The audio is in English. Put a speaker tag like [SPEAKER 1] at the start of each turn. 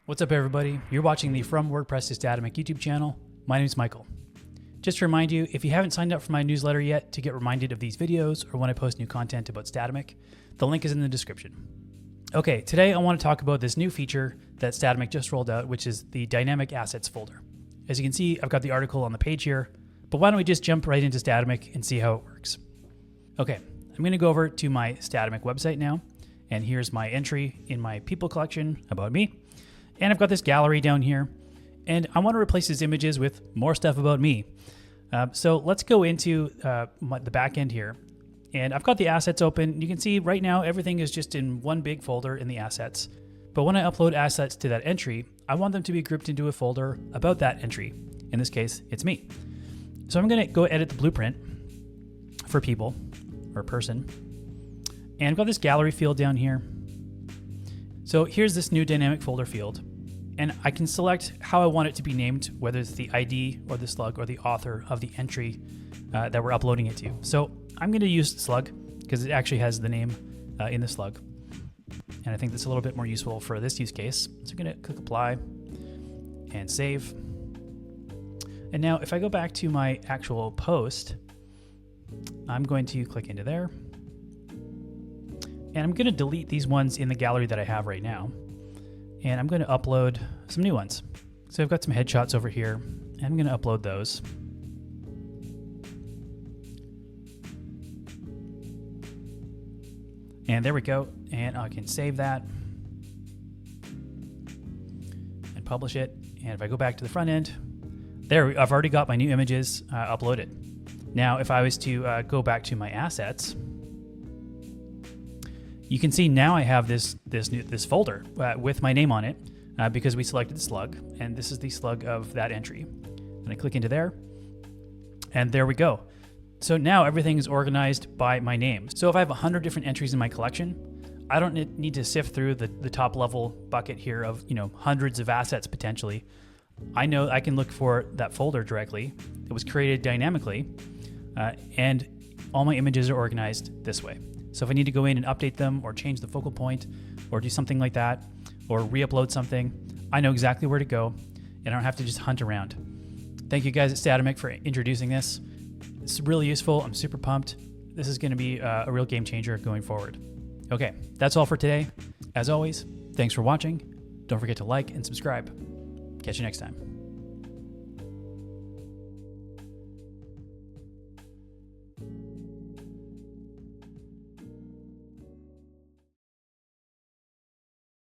[SPEAKER 1] What's up, everybody? You're watching the From WordPress to Statamic YouTube channel. My name is Michael. Just to remind you, if you haven't signed up for my newsletter yet to get reminded of these videos or when I post new content about Statamic, the link is in the description. Okay, today I want to talk about this new feature that Statamic just rolled out, which is the Dynamic Assets folder. As you can see, I've got the article on the page here, but why don't we just jump right into Statamic and see how it works. Okay, I'm going to go over to my Statamic website now, and here's my entry in my people collection about me. And I've got this gallery down here, and I want to replace these images with more stuff about me. So let's go into the back end here, and I've got the assets open. You can see right now everything is just in one big folder in the assets. But when I upload assets to that entry, I want them to be grouped into a folder about that entry. In this case, it's me. So I'm going to go edit the blueprint for people or person, and I've got this gallery field down here. So here's this new dynamic folder field, and I can select how I want it to be named, whether it's the ID or the slug or the author of the entry that we're uploading it to. So I'm going to use slug because it actually has the name in the slug. And I think that's a little bit more useful for this use case. So I'm going to click apply and save. And now if I go back to my actual post, I'm going to click into there. And I'm going to delete these ones in the gallery that I have right now. And I'm going to upload some new ones. So I've got some headshots over here, and I'm going to upload those. And there we go. And I can save that and publish it. And if I go back to the front end, there, I've already got my new images uploaded. Now, if I was to go back to my assets, you can see now I have this folder with my name on it because we selected the slug, and this is the slug of that entry. And I click into there, and there we go. So now everything is organized by my name. So if I have 100 different entries in my collection, I don't need to sift through the top level bucket here of hundreds of assets potentially. I know I can look for that folder directly. It was created dynamically, and all my images are organized this way. So if I need to go in and update them or change the focal point or do something like that or re-upload something, I know exactly where to go and I don't have to just hunt around. Thank you guys at Statamic for introducing this. It's really useful. I'm super pumped. This is going to be a real game changer going forward. Okay, that's all for today. As always, thanks for watching. Don't forget to like and subscribe. Catch you next time.